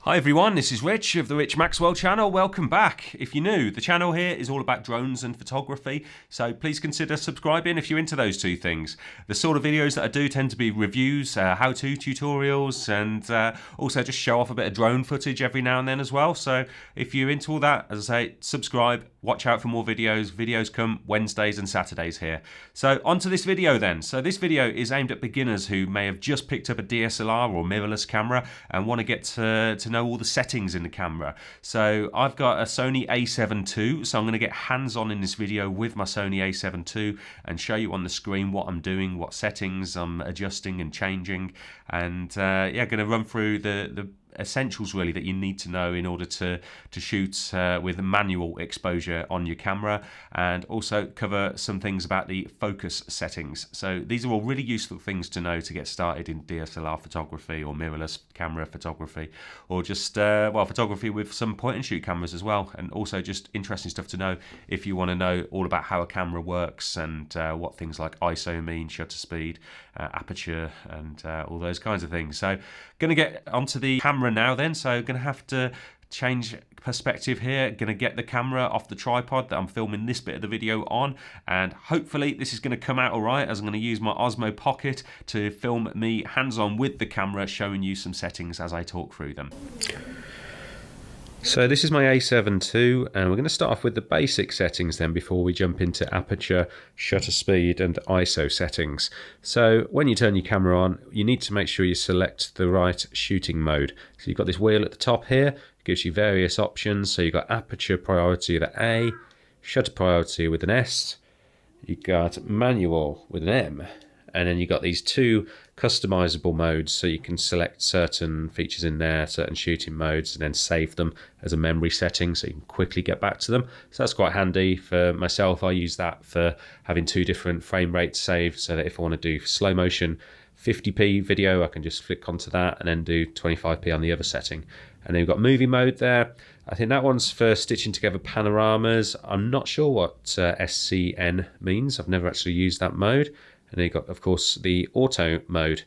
Hi everyone, this is Rich of the Rich Maxwell channel. Welcome back. If you're new, the channel here is all about drones and photography, so please consider subscribing if you're into those two things. The sort of videos that I do tend to be reviews, how-to tutorials, and also just show off a bit of drone footage every now and then as well. So if you're into all that, as I say, subscribe, watch out for more videos. Videos come Wednesdays and Saturdays here. So onto this video then. So this video is aimed at beginners who may have just picked up a DSLR or mirrorless camera and want to get to know all the settings in the camera. So I've got a Sony a7 II, so I'm going to get hands-on in this video with my Sony a7 II and show you on the screen what I'm doing, what settings I'm adjusting and changing, and yeah, going to run through the essentials really that you need to know in order to shoot with manual exposure on your camera, and also cover some things about the focus settings. So these are all really useful things to know to get started in DSLR photography or mirrorless camera photography, or just well, photography with some point and shoot cameras as well, and also just interesting stuff to know if you want to know all about how a camera works and what things like ISO mean, shutter speed, aperture, and all those kinds of things. So going to get onto the camera now then, so going to have to change perspective here. Going to get the camera off the tripod that I'm filming this bit of the video on, and hopefully this is going to come out alright, as I'm going to use my Osmo Pocket to film me hands-on with the camera, showing you some settings as I talk through them. So this is my a7 II, and we're going to start off with the basic settings then before we jump into aperture, shutter speed and ISO settings. So when you turn your camera on, you need to make sure you select the right shooting mode. So you've got this wheel at the top here, it gives you various options. So you've got aperture priority with an A, shutter priority with an S, you've got manual with an M, and then you've got these two customizable modes, so you can select certain features in there, certain shooting modes, and then save them as a memory setting so you can quickly get back to them. So that's quite handy for myself. I use that for having two different frame rates saved, so that if I want to do slow motion 50p video, I can just flick onto that and then do 25p on the other setting. And then you've got movie mode there. I think that one's for stitching together panoramas. I'm not sure what SCN means. I've never actually used that mode. And then you've got, of course, the auto mode.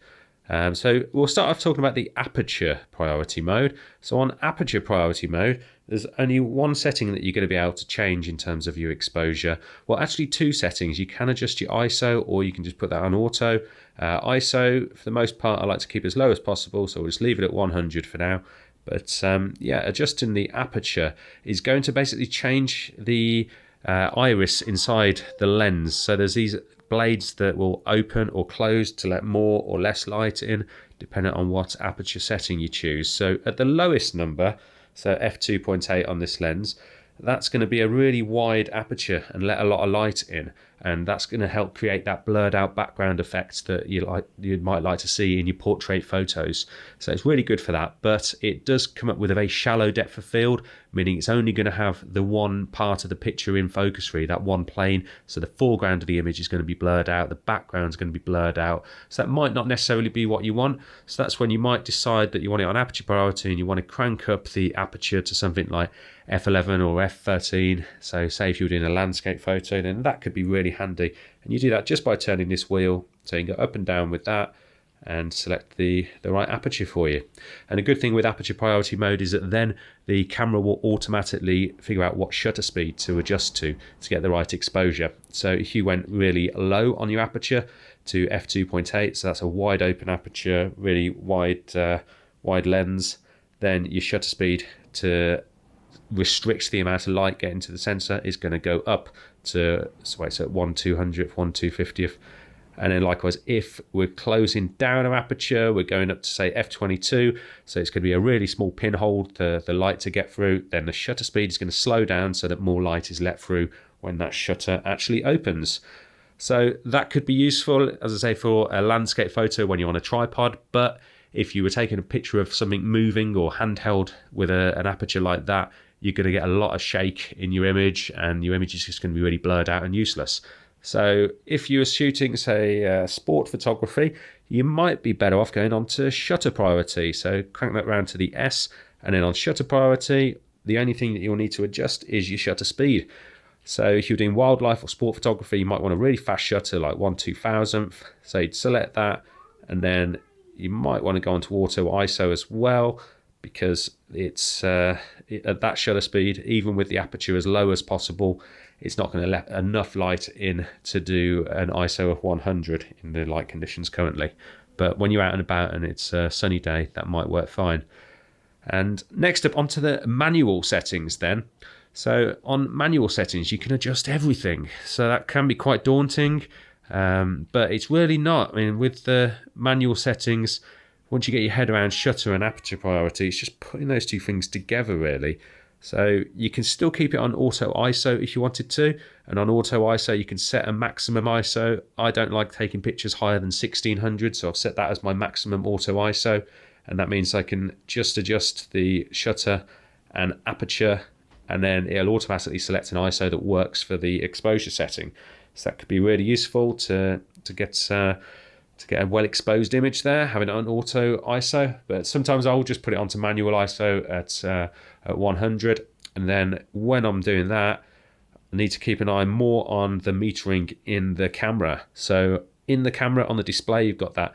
So we'll start off talking about the aperture priority mode. So on aperture priority mode, there's only one setting that you're going to be able to change in terms of your exposure. Well, actually two settings. You can adjust your ISO, or you can just put that on auto. ISO, for the most part, I like to keep as low as possible, so we'll just leave it at 100 for now. But yeah, adjusting the aperture is going to basically change the iris inside the lens. So there's these blades that will open or close to let more or less light in, depending on what aperture setting you choose. So at the lowest number, so f2.8 on this lens, that's going to be a really wide aperture and let a lot of light in, and that's going to help create that blurred out background effect that you might like to see in your portrait photos. So it's really good for that, but it does come up with a very shallow depth of field, meaning it's only going to have the one part of the picture in focus free, that one plane. So the foreground of the image is going to be blurred out, the background is going to be blurred out. So that might not necessarily be what you want. So that's when you might decide that you want it on aperture priority and you want to crank up the aperture to something like f11 or f13. So say if you're doing a landscape photo, then that could be really handy, and you do that just by turning this wheel, so you can go up and down with that and select the right aperture for you. And a good thing with aperture priority mode is that then the camera will automatically figure out what shutter speed to adjust to get the right exposure. So if you went really low on your aperture to f2.8, so that's a wide open aperture, really wide lens, then your shutter speed to restrict the amount of light getting to the sensor is going to go up to, so it's at 1/200th, 1/250th. And then likewise, if we're closing down our aperture, we're going up to say f22, so it's going to be a really small pinhole for the light to get through, then the shutter speed is going to slow down so that more light is let through when that shutter actually opens. So that could be useful, as I say, for a landscape photo when you're on a tripod, but if you were taking a picture of something moving or handheld with an aperture like that, you're going to get a lot of shake in your image, and your image is just going to be really blurred out and useless. So if you were shooting, say, sport photography, you might be better off going on to shutter priority. So crank that round to the S, and then on shutter priority, the only thing that you'll need to adjust is your shutter speed. So if you're doing wildlife or sport photography, you might want a really fast shutter, like 1/2000th. So you'd select that, and then you might want to go onto auto ISO as well, because it's at that shutter speed, even with the aperture as low as possible, it's not going to let enough light in to do an ISO of 100 in the light conditions currently. But when you're out and about and it's a sunny day, that might work fine. And next up, onto the manual settings then. So on manual settings, you can adjust everything. So that can be quite daunting, but it's really not. I mean, with the manual settings, once you get your head around shutter and aperture priority, it's just putting those two things together really. So you can still keep it on auto ISO if you wanted to, and on auto ISO you can set a maximum ISO. I don't like taking pictures higher than 1600, so I've set that as my maximum auto ISO, and that means I can just adjust the shutter and aperture, and then it'll automatically select an ISO that works for the exposure setting. So that could be really useful to get a well exposed image there, having it on auto ISO. But sometimes I'll just put it onto manual ISO at 100, and then when I'm doing that, I need to keep an eye more on the metering in the camera. So in the camera on the display, you've got that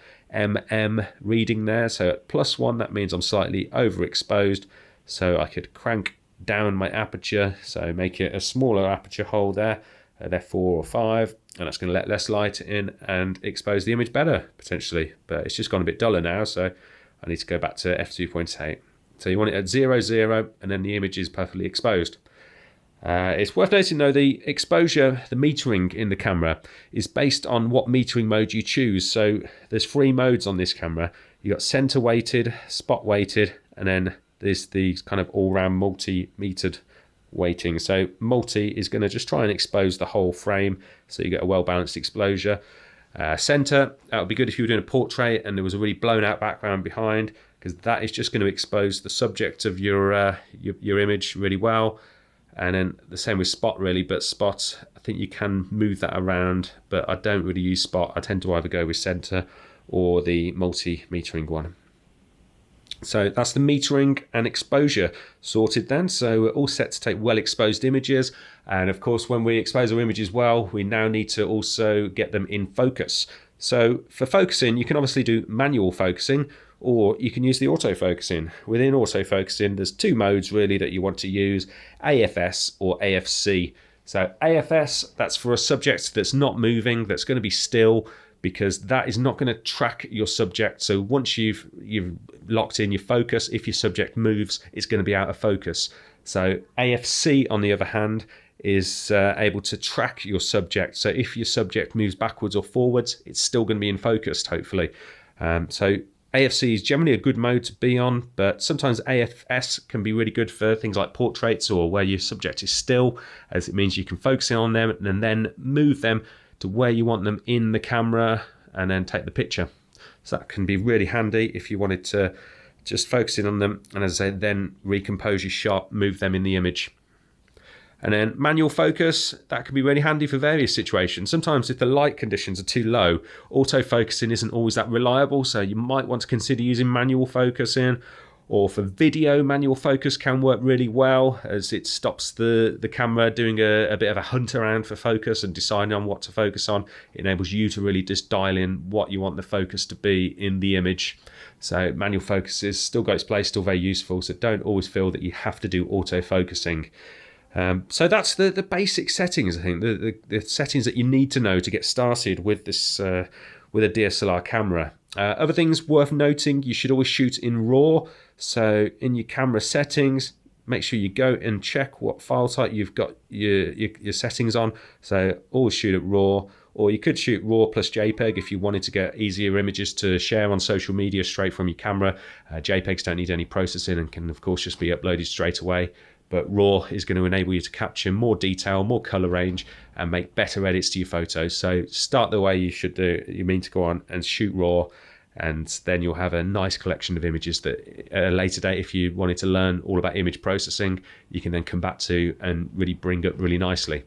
reading there. So at +1, that means I'm slightly overexposed. So I could crank down my aperture, so make it a smaller aperture hole there at f4 or 5, and that's going to let less light in and expose the image better potentially. But it's just gone a bit duller now, so I need to go back to f2.8. So you want it at 0, 0, and then the image is perfectly exposed. It's worth noting though, the exposure, the metering in the camera is based on what metering mode you choose. So there's 3 modes on this camera. You've got center weighted, spot weighted, and then there's the kind of all-round multi-metered weighting. So multi is going to just try and expose the whole frame, so you get a well-balanced exposure. Center, that would be good if you were doing a portrait and there was a really blown-out background behind, because that is just going to expose the subject of your image really well. And then the same with spot really, but spot, I think you can move that around, but I don't really use spot. I tend to either go with center or the multi-metering one. So that's the metering and exposure sorted then. So we're all set to take well exposed images. And of course, when we expose our images well, we now need to also get them in focus. So for focusing, you can obviously do manual focusing, or you can use the autofocusing. Within autofocusing, there's 2 modes really that you want to use, AFS or AFC. So AFS, that's for a subject that's not moving, that's going to be still, because that is not going to track your subject. So once you've locked in your focus, if your subject moves, it's going to be out of focus. So AFC, on the other hand, is able to track your subject. So if your subject moves backwards or forwards, it's still going to be in focus, hopefully. So AFC is generally a good mode to be on, but sometimes AFS can be really good for things like portraits or where your subject is still, as it means you can focus in on them and then move them to where you want them in the camera and then take the picture. So that can be really handy if you wanted to just focus in on them and, as I say, then recompose your shot, move them in the image. And then manual focus, that can be really handy for various situations. Sometimes if the light conditions are too low, autofocusing isn't always that reliable, so you might want to consider using manual focusing. Or for video, manual focus can work really well, as it stops the camera doing a bit of a hunt around for focus and deciding on what to focus on. It enables you to really just dial in what you want the focus to be in the image. So manual focus is still got its place, still very useful, so don't always feel that you have to do auto-focusing. So that's the basic settings, I think, the settings that you need to know to get started with this with a DSLR camera. Other things worth noting, you should always shoot in RAW. So in your camera settings, make sure you go and check what file type you've got your settings on. So always shoot at RAW, or you could shoot RAW plus JPEG if you wanted to get easier images to share on social media straight from your camera. JPEGs don't need any processing and can of course just be uploaded straight away. But RAW is going to enable you to capture more detail, more color range, and make better edits to your photos. So start the way you should do. You mean to go on and shoot RAW, and then you'll have a nice collection of images that at a later date, if you wanted to learn all about image processing, you can then come back to and really bring up really nicely.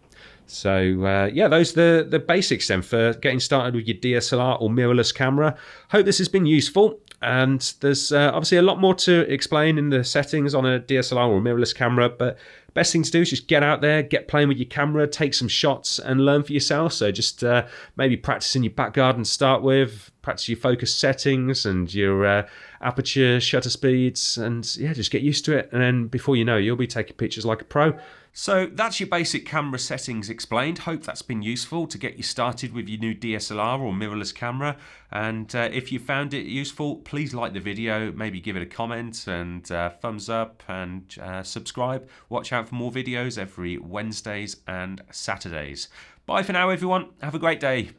So yeah, those are the basics then for getting started with your DSLR or mirrorless camera. Hope this has been useful. And there's obviously a lot more to explain in the settings on a DSLR or mirrorless camera, but best thing to do is just get out there, get playing with your camera, take some shots and learn for yourself. So just maybe practice in your back garden to start with, practice your focus settings and your aperture, shutter speeds, and yeah, just get used to it. And then before you know, you'll be taking pictures like a pro. So that's your basic camera settings explained. Hope that's been useful to get you started with your new DSLR or mirrorless camera. And if you found it useful, please like the video, maybe give it a comment and thumbs up, and subscribe. Watch out for more videos every Wednesdays and Saturdays. Bye for now, everyone. Have a great day.